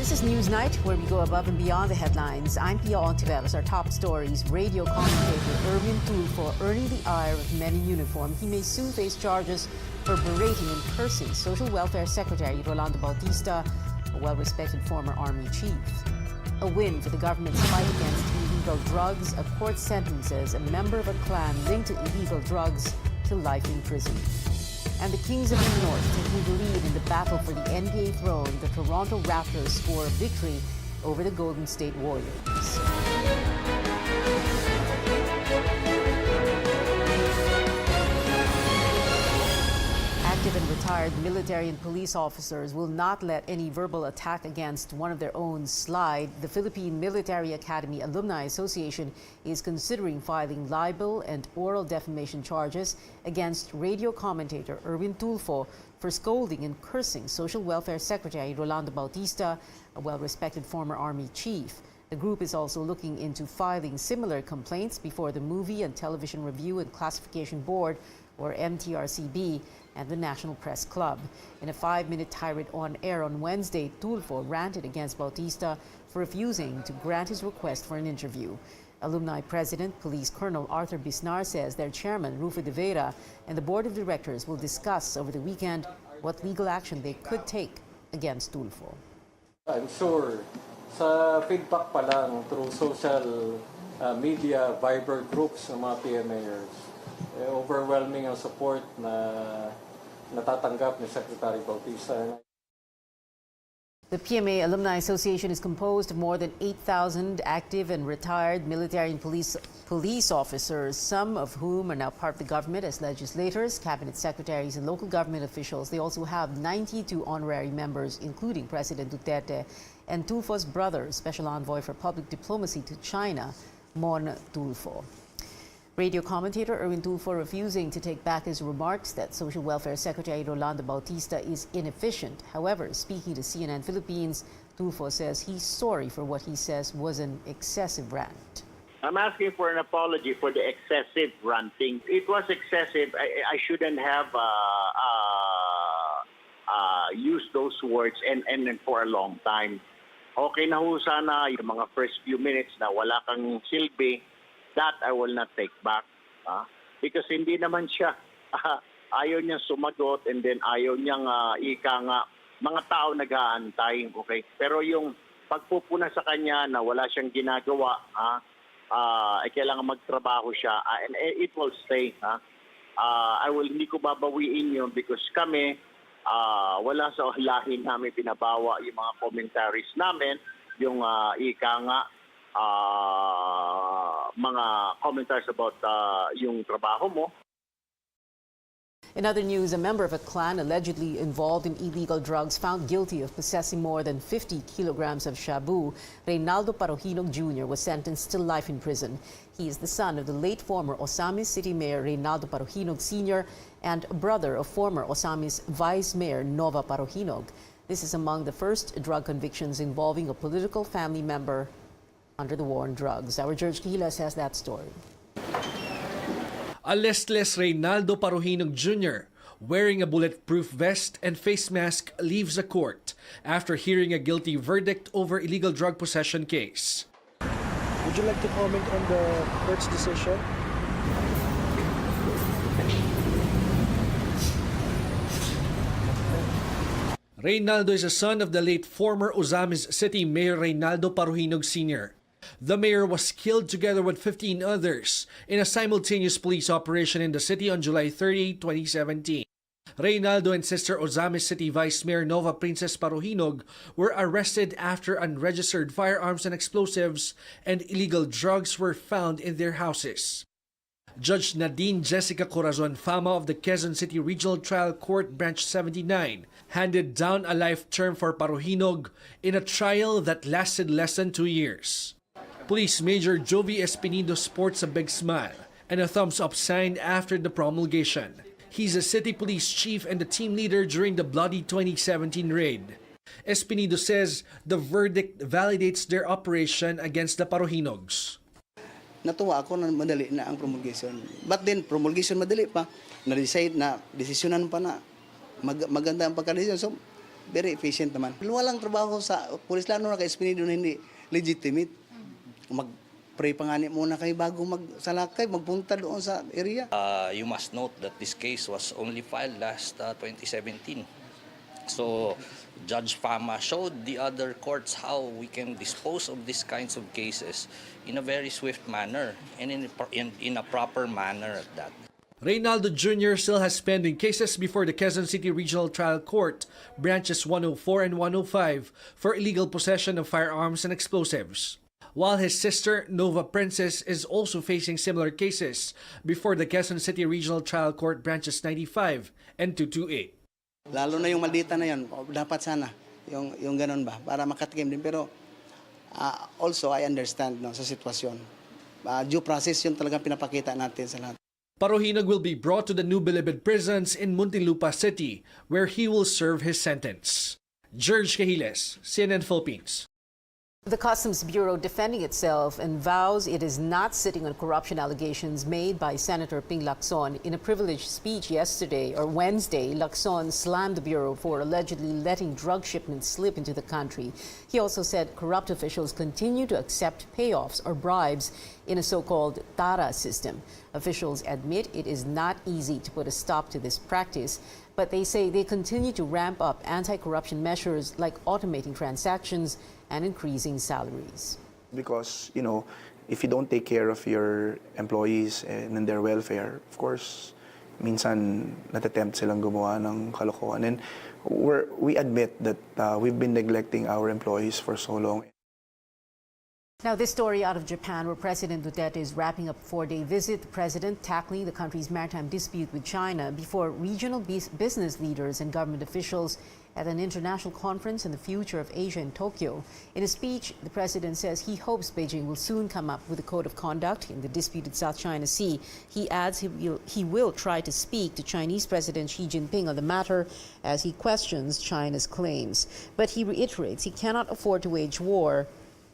This is Newsnight, where we go above and beyond the headlines. I'm Pia Hontiveros. Our top stories: radio commentator Erwin Tulfo earning the ire of men in uniform. He may soon face charges for berating and cursing Social Welfare Secretary Rolando Bautista, a well-respected former Army chief. A win for the government's fight against illegal drugs. A court sentences a member of a clan linked to illegal drugs to life in prison. And the Kings of the North taking the lead in the battle for the NBA throne. The Toronto Raptors score a victory over the Golden State Warriors. Active and retired military and police officers will not let any verbal attack against one of their own slide. The Philippine Military Academy Alumni Association is considering filing libel and oral defamation charges against radio commentator Erwin Tulfo for scolding and cursing Social Welfare Secretary Rolando Bautista, a well-respected former Army chief. The group is also looking into filing similar complaints before the Movie and Television Review and Classification Board, or MTRCB, and the National Press Club. In a 5-minute tirade on air on Wednesday, Tulfo ranted against Bautista for refusing to grant his request for an interview. Alumni President Police Colonel Arthur Bisnar says their chairman, Rufo de Vera, and the board of directors will discuss over the weekend what legal action they could take against Tulfo. I'm sure sa feedback pa lang through social media, Viber groups ng mga PMAers, overwhelming ang support na natatanggap ni Secretary Bautista. The PMA Alumni Association is composed of more than 8,000 active and retired military and police officers, some of whom are now part of the government as legislators, cabinet secretaries, and local government officials. They also have 92 honorary members, including President Duterte and Tulfo's brother, Special Envoy for Public Diplomacy to China, Mon Tulfo. Radio commentator Erwin Tulfo refusing to take back his remarks that Social Welfare Secretary Rolando Bautista is inefficient. However, speaking to CNN Philippines, Tulfo says he's sorry for what he says was an excessive rant. I'm asking for an apology for the excessive ranting. It was excessive. I shouldn't have used those words and for a long time. Okay na ho sana yung mga first few minutes na wala kang silbi. That I will not take back. Because hindi naman siya, ayaw niyang sumagot and then ayaw niyang ika nga, mga tao nag-aantay. Okay? Pero yung pagpupuna sa kanya na wala siyang ginagawa, ay kailangan magtrabaho siya and it will stay. Hindi ko babawiin yun because kami, wala sa lahi namin pinabawa yung mga commentaries namin, yung ika nga, mga commentaries about yung trabaho mo. In other news, a member of a clan allegedly involved in illegal drugs found guilty of possessing more than 50 kilograms of shabu, Reynaldo Parohinog Jr. was sentenced to life in prison. He is the son of the late former Osamis City Mayor Reynaldo Parohinog Sr. and brother of former Osamis Vice Mayor Nova Parohinog. This is among the first drug convictions involving a political family member under the war on drugs. Our George Quilas has that story. A listless Reynaldo Parohinog Jr., wearing a bulletproof vest and face mask, leaves the court after hearing a guilty verdict over illegal drug possession case. Would you like to comment on the court's decision? Reynaldo is a son of the late former Osamis City Mayor Reynaldo Parohinog Sr. The mayor was killed together with 15 others in a simultaneous police operation in the city on July 30, 2017. Reynaldo and sister Osamis City Vice Mayor Nova Princess Parohinog were arrested after unregistered firearms and explosives and illegal drugs were found in their houses. Judge Nadine Jessica Corazon Fama of the Quezon City Regional Trial Court Branch 79 handed down a life term for Parohinog in a trial that lasted less than 2 years. Police Major Jovi Espinido sports a big smile and a thumbs-up sign after the promulgation. He's a city police chief and the team leader during the bloody 2017 raid. Espinido says the verdict validates their operation against the Parohinogs. Natuwa ako na madali na ang promulgation. But then, promulgation madali pa. Na-decide na, desisyonan pa na. Maganda ang pagka-desisyon. So, very efficient naman. Walang trabaho sa pulis, lalo na kay Espinido na hindi legitimate. Mag-pray pa nga muna kayo bago magsalakay, magpunta doon sa area. You must note that this case was only filed last 2017. So Judge Fama showed the other courts how we can dispose of these kinds of cases in a very swift manner and in a proper manner at that. Reynaldo Jr. still has pending cases before the Quezon City Regional Trial Court, branches 104 and 105, for illegal possession of firearms and explosives. While his sister, Nova Princess, is also facing similar cases before the Quezon City Regional Trial Court, branches 95 and 228. Lalo na yung maldita na yun, dapat sana yung ganun ba, para makatikim din. Pero also I understand sa sitwasyon. Due process yun talagang pinapakita natin sa lahat. Paruhinog will be brought to the New Bilibid prisons in Muntinlupa City, where he will serve his sentence. George Cahiles, CNN Philippines. The Customs Bureau defending itself and vows it is not sitting on corruption allegations made by Senator Ping Lacson. In a privileged speech Wednesday, Lacson slammed the Bureau for allegedly letting drug shipments slip into the country. He also said corrupt officials continue to accept payoffs or bribes in a so-called TARA system. Officials admit it is not easy to put a stop to this practice, but they say they continue to ramp up anti-corruption measures like automating transactions and increasing salaries. Because, if you don't take care of your employees and their welfare, of course, minsan natatempt silang gumawa ng kalokohan. And we admit that we've been neglecting our employees for so long. Now, this story out of Japan, where President Duterte is wrapping up a 4-day visit. The president tackling the country's maritime dispute with China before regional business leaders and government officials at an international conference on the future of Asia in Tokyo. In a speech, the president says he hopes Beijing will soon come up with a code of conduct in the disputed South China Sea. He adds he will try to speak to Chinese President Xi Jinping on the matter as he questions China's claims. But he reiterates he cannot afford to wage war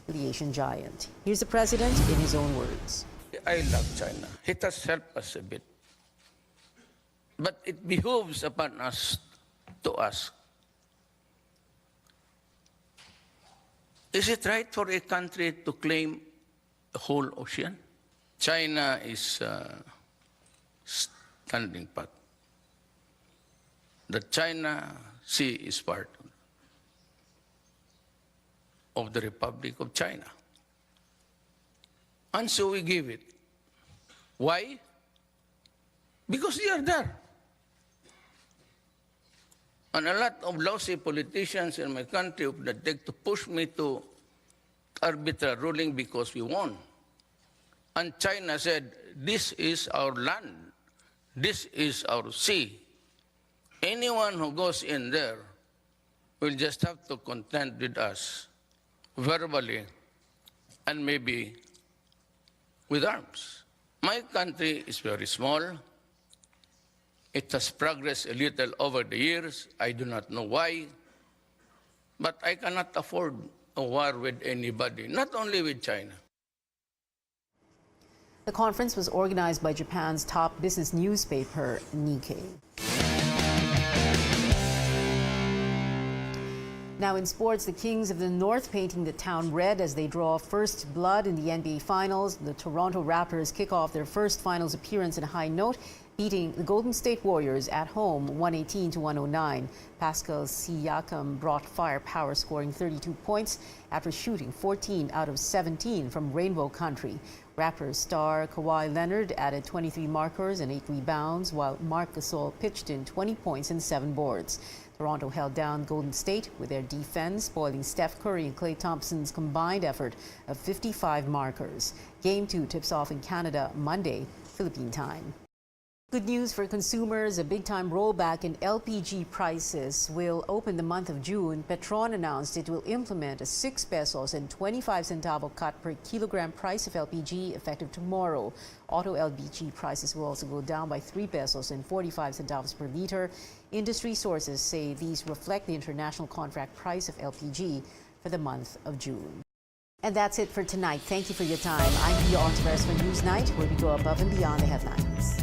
with the Asian giant. Here's the president in his own words. I love China. It has helped us a bit. But it behooves upon us to ask, is it right for a country to claim the whole ocean? China is standing pat. The China Sea is part of the Republic of China. And so we give it. Why? Because they are there. And a lot of lousy politicians in my country would take to push me to arbitrary ruling because we won. And China said, this is our land. This is our sea. Anyone who goes in there will just have to contend with us verbally and maybe with arms. My country is very small. It has progressed a little over the years. I do not know why. But I cannot afford a war with anybody, not only with China. The conference was organized by Japan's top business newspaper, Nikkei. Now in sports, the Kings of the North painting the town red as they draw first blood in the NBA Finals. The Toronto Raptors kick off their first finals appearance in a high note, beating the Golden State Warriors at home 118-109. Pascal Siakam brought firepower, scoring 32 points after shooting 14 out of 17 from Rainbow Country. Raptors star Kawhi Leonard added 23 markers and 8 rebounds, while Marc Gasol pitched in 20 points and 7 boards. Toronto held down Golden State with their defense, spoiling Steph Curry and Klay Thompson's combined effort of 55 markers. Game 2 tips off in Canada Monday, Philippine time. Good news for consumers. A big-time rollback in LPG prices will open the month of June. Petron announced it will implement a 6 pesos and 25 centavo cut per kilogram price of LPG effective tomorrow. Auto LPG prices will also go down by 3 pesos and 45 centavos per liter. Industry sources say these reflect the international contract price of LPG for the month of June. And that's it for tonight. Thank you for your time. I'm Pia Hontiveros for Newsnight, where we go above and beyond the headlines.